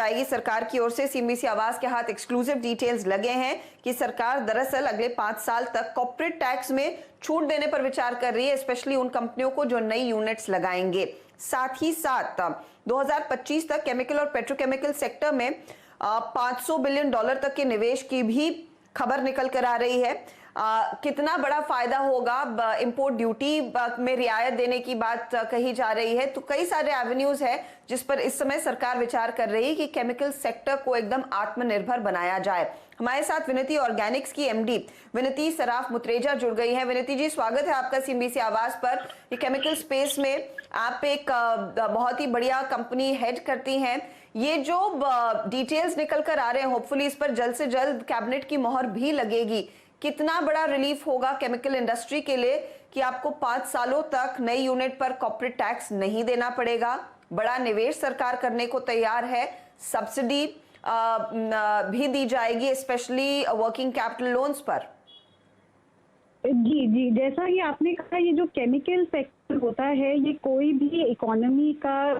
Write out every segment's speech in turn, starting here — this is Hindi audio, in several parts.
आएगी सरकार की ओर से। सीएमबीसी आवाज के हाथ एक्सक्लूसिव डिटेल्स लगे हैं कि सरकार दरअसल अगले 5 साल तक कॉर्पोरेट टैक्स में छूट देने पर विचार कर रही है, स्पेशली उन कंपनियों को जो नई यूनिट्स लगाएंगे। साथ ही साथ 2025 तक केमिकल और पेट्रोकेमिकल सेक्टर में $500 बिलियन तक के निवेश की भी खबर निकल कर आ रही है। कितना बड़ा फायदा होगा, इंपोर्ट ड्यूटी में रियायत देने की बात कही जा रही है। तो कई सारे एवेन्यूज है जिस पर इस समय सरकार विचार कर रही है कि केमिकल सेक्टर को एकदम आत्मनिर्भर बनाया जाए। हमारे साथ विनती ऑर्गेनिक्स की एमडी विनती सराफ मुत्रेजा जुड़ गई है। विनती जी, स्वागत है आपका सीएमबीसी आवाज पर। ये केमिकल स्पेस में आप एक बहुत ही बढ़िया कंपनी हेड करती हैं। ये जो डिटेल्स निकल कर आ रहे हैं, होपफुली इस पर जल्द से जल्द कैबिनेट की मोहर भी लगेगी। कितना बड़ा रिलीफ होगा केमिकल इंडस्ट्री के लिए कि आपको 5 सालों तक नई यूनिट पर कॉर्पोरेट टैक्स नहीं देना पड़ेगा। बड़ा निवेश सरकार करने को तैयार है, सब्सिडी भी दी जाएगी, स्पेशली वर्किंग कैपिटल लोन्स पर। जी जी, जैसा कि आपने कहा, ये जो केमिकल सेक्टर होता है, ये कोई भी इकोनॉमी का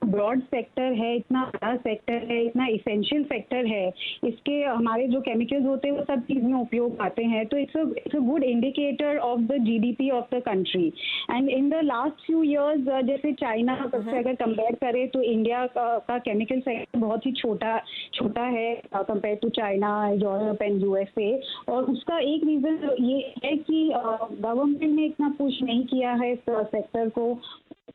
ब्रॉड सेक्टर है, इतना बड़ा सेक्टर है, इतना इसेंशियल सेक्टर है। इसके हमारे जो केमिकल्स होते हैं वो सब चीज़ में उपयोग आते हैं। तो it's a good indicator of the GDP of the country. And in the last few years, जैसे चाइना से अगर कंपेयर करें तो इंडिया का केमिकल सेक्टर बहुत ही छोटा है compare to China, Europe and USA. और उसका एक रीज़न ये है कि गवर्नमेंट ने इतना पुश नहीं किया है इस सेक्टर को।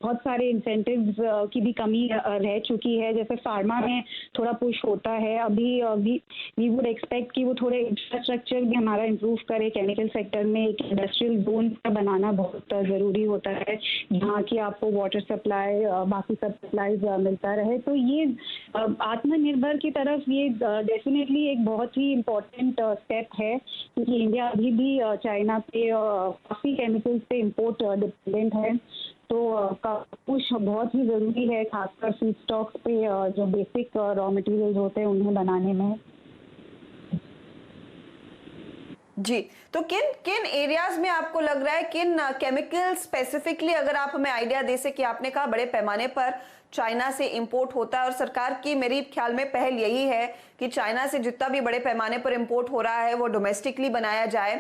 बहुत सारे इंसेंटिव्स की भी कमी रह चुकी है। जैसे फार्मा में थोड़ा पुश होता है अभी वी वुड एक्सपेक्ट कि वो थोड़े इंफ्रास्ट्रक्चर भी हमारा इम्प्रूव करे। केमिकल सेक्टर में एक इंडस्ट्रियल जोन का बनाना बहुत ज़रूरी होता है, जहाँ की आपको वाटर सप्लाई, बाकी सब सप्लाईज मिलता रहे। तो ये आत्मनिर्भर की तरफ ये डेफिनेटली एक बहुत ही इम्पोर्टेंट स्टेप है, क्योंकि इंडिया अभी भी चाइना पे काफ़ी केमिकल्स पे इम्पोर्ट डिपेंडेंट है। तो पुश बहुत ही ज़रूरी है, खासकर फीड स्टॉक्स पे, जो बेसिक रॉ मटेरियल्स होते हैं उन्हें बनाने में। जी, तो किन किन एरियाज में आपको लग रहा है, किन केमिकल स्पेसिफिकली अगर आप हमें आइडिया दे सके। आपने कहा बड़े पैमाने पर चाइना से इंपोर्ट होता है और सरकार की मेरी ख्याल में पहल यही है कि चाइना से जितना भी बड़े पैमाने पर इंपोर्ट हो रहा है वो डोमेस्टिकली बनाया जाए।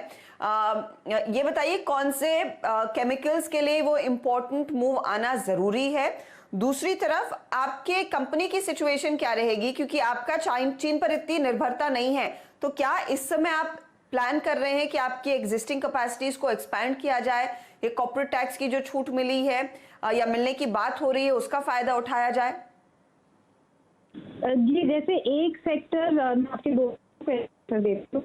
ये बताइए कौन से केमिकल्स के लिए वो इम्पोर्टेंट मूव आना जरूरी है। दूसरी तरफ आपके कंपनी की सिचुएशन क्या रहेगी, क्योंकि आपका चीन पर इतनी निर्भरता नहीं है। तो क्या इस समय आप प्लान कर रहे हैं कि आपकी एग्जिस्टिंग कैपेसिटीज को एक्सपैंड किया जाए, ये कॉर्पोरेट टैक्स की जो छूट मिली है या मिलने की बात हो रही है उसका फायदा उठाया जाए? जी, जैसे एक सेक्टर आपके दो सेक्टर देते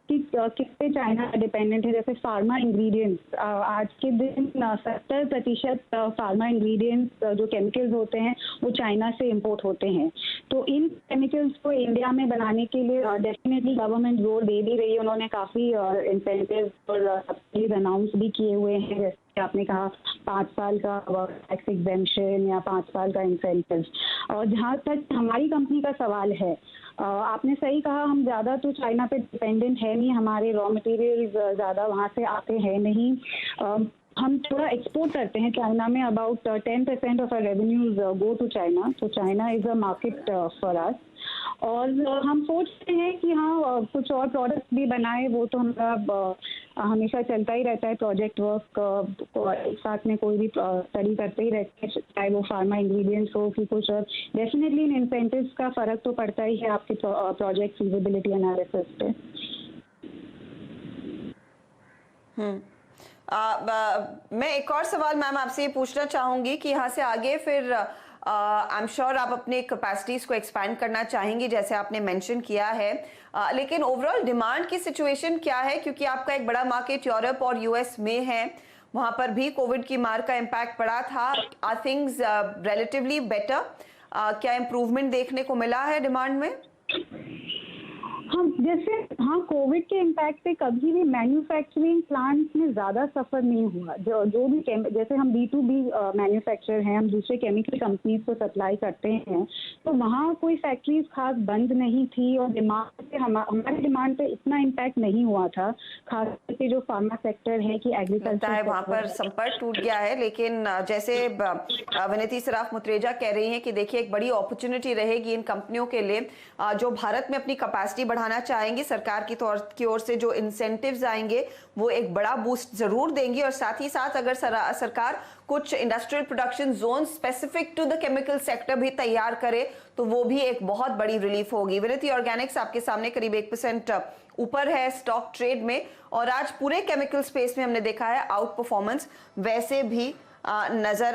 किस पे चाइना डिपेंडेंट है। जैसे फार्मा इंग्रेडिएंट्स, आज के दिन 70% फार्मा इंग्रेडिएंट्स जो केमिकल्स होते हैं वो चाइना से इंपोर्ट होते हैं। तो इन केमिकल्स को इंडिया में बनाने के लिए डेफिनेटली गवर्नमेंट जोर दे भी रही है। उन्होंने काफ़ी इंसेंटिव और सब्सिडीज अनाउंस भी किए हुए हैं। जैसे आपने कहा 5 साल का टैक्स एग्जेम्पशन या 5 साल का इंसेंटिव। और जहाँ तक हमारी कंपनी का सवाल है, आपने सही कहा, हम ज़्यादा तो चाइना पे डिपेंडेंट है नहीं, हमारे रॉ मटेरियल्स ज़्यादा वहाँ से आते हैं नहीं। हम थोड़ा एक्सपोर्ट करते हैं चाइना में, about 10% of our revenues go to China. तो China is a market for us. और हम सोचते हैं कि हाँ, कुछ और प्रोडक्ट्स भी बनाए। वो तो हमारा हमेशा चलता ही रहता है, प्रोजेक्ट वर्क एक साथ में कोई भी स्टडी करते ही रहते हैं, चाहे वो फार्मा इंग्रेडिएंट्स हो कि कुछ और। डेफिनेटली इन इंसेंटिव्स का फ़र्क तो पड़ता ही है आपके प्रोजेक्ट फीजिबिलिटी एनालिसिस पे। मैं एक और सवाल मैम आपसे ये पूछना चाहूंगी कि यहाँ से आगे फिर आई एम श्योर आप अपने कैपेसिटीज को एक्सपैंड करना चाहेंगी, जैसे आपने मेंशन किया है। लेकिन ओवरऑल डिमांड की सिचुएशन क्या है, क्योंकि आपका एक बड़ा मार्केट यूरोप और यूएस में है, वहां पर भी कोविड की मार का इम्पैक्ट पड़ा था। Are things relatively better? क्या इम्प्रूवमेंट देखने को मिला है डिमांड में? हम जैसे हाँ, कोविड के इम्पैक्ट से कभी भी मैन्युफैक्चरिंग प्लांट्स में ज़्यादा सफ़र नहीं हुआ। जो भी जैसे हम B2B मैन्युफैक्चरर हैं, हम दूसरे केमिकल कंपनीज को सप्लाई करते हैं, तो वहाँ कोई फैक्ट्रीज खास बंद नहीं थी और डिमांड पे हमारे डिमांड पे इतना इम्पैक्ट नहीं हुआ था, खास करके जो फार्मा सेक्टर है कि एग्रीकल्चर वहाँ पर संपर्क टूट गया है। लेकिन जैसे विनीति सराफ मुत्रेजा कह रही हैं कि देखिए एक बड़ी अपॉर्चुनिटी रहेगी इन कंपनियों के लिए जो भारत में अपनी कैपेसिटी बढ़ाना चाहेंगी। सरकार की ओर से जो इंसेंटिव्स आएंगे वो एक बड़ा बूस्ट जरूर देंगी और साथ ही साथ अगर सरकार कुछ industrial production zone specific to the chemical sector भी तैयार करे तो वो भी एक बहुत बड़ी रिलीफ होगी। विनीति ऑर्गेनिक्स आपके सामने करीब 1% ऊपर है स्टॉक ट्रेड में और आज पूरे केमिकल स्पेस में हमने देखा है आउट परफॉर्मेंस वैसे भी नजर